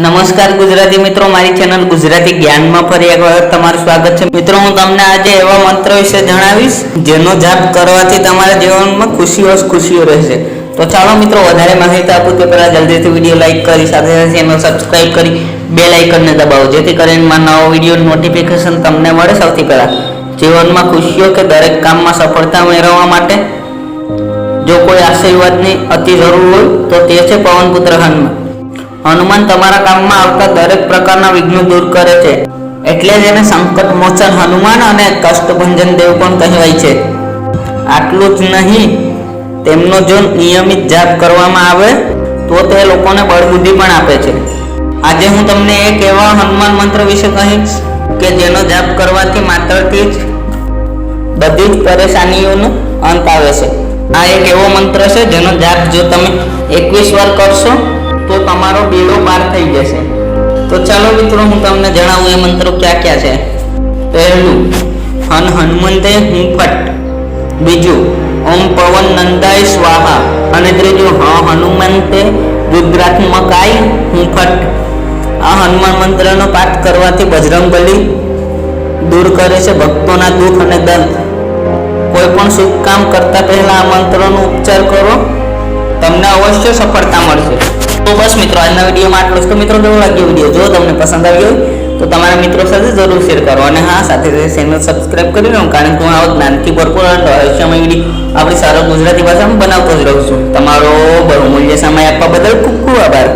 નમસ્કાર ગુજરાતી મિત્રો, મારી ચેનલ ગુજરાતી જ્ઞાનમાં ફરી એક વખત તમારું સ્વાગત છે। મિત્રો, હું તમને આજે એવા મંત્ર વિશે જણાવીશ જેનો જાપ કરવાથી તમારા જીવનમાં ખુશીઓ રહેશે। તો ચાલો મિત્રો, વધારે માહિતી આપું તે પહેલા જલ્દીથી વિડીયો લાઈક કરી સાથે ચેનલ સબસ્ક્રાઇબ કરી બેલ આઇકનને દબાવો, જેથી કરીને મારો નવો વિડીયો નોટિફિકેશન તમને મળે સૌથી પહેલા। જીવનમાં ખુશીઓ કે દરેક કામમાં સફળતા મેળવવા માટે જો કોઈ આશીર્વાદની અતિ જરૂર હોય તો તે છે પવનપુત્ર હનુમાન। હનુમાન તમારા કામમાં આવતા દરેક પ્રકારના વિઘ્નો દૂર કરે છે, એટલે જ એને સંકટ મોચન હનુમાન અને કષ્ટભંજન દેવ પણ કહેવાય છે। આટલું જ નહીં, તેમનો જો નિયમિત જાપ કરવામાં આવે તો તે લોકોને બળબુદ્ધિ પણ આપે છે। આજે હું તમને એક એવા હનુમાન મંત્ર વિશે કહીશ કે જેનો જાપ કરવાથી માત્રથી જ બધી જ પરેશાનીઓનો અંત આવે છે। આ એક એવો મંત્ર છે જેનો જાપ જો તમે 21 વાર કરશો તો તમારો બેડો પાર થઈ જશે। તો ચાલો મિત્રો, હું તમને જણાવું એ મંત્રો ક્યાં ક્યાં છે। પહેલું, હન હનુમંતે હું ફટ। બીજું, ઓમ પવન નંદાય સ્વાહા। અને ત્રીજું, હનુમંતે રુદ્રાત્મકાય હું ફટ। આ હનુમાન મંત્રનો પાઠ કરવાથી બજરંગબલી દૂર કરે છે ભક્તોના દુઃખ અને દર્દ। કોઈ પણ શુભ કામ કરતા પહેલા આ મંત્રનો ઉચ્ચાર કરો, તમને અવશ્ય સફળતા મળશે। તો બસ મિત્રો, આજના વિડીયોમાં આટલું જ। તો મિત્રો, કેવો લાગ્યો વિડીયો? જો તમને પસંદ આવ્યો હોય તો તમારા મિત્રો સાથે જરૂર શેર કરો, અને હા, સાથે ચેનલ સબસ્ક્રાઇબ કરી લો, કારણ કે હું આવો જ્ઞાનથી ભરપૂર રહસ્યમય વિડીયો આપણી સારા ગુજરાતી ભાષામાં બનાવતો જ રહું છું। તમારો બહુમૂલ્ય સમય આપવા બદલ ખૂબ ખૂબ આભાર।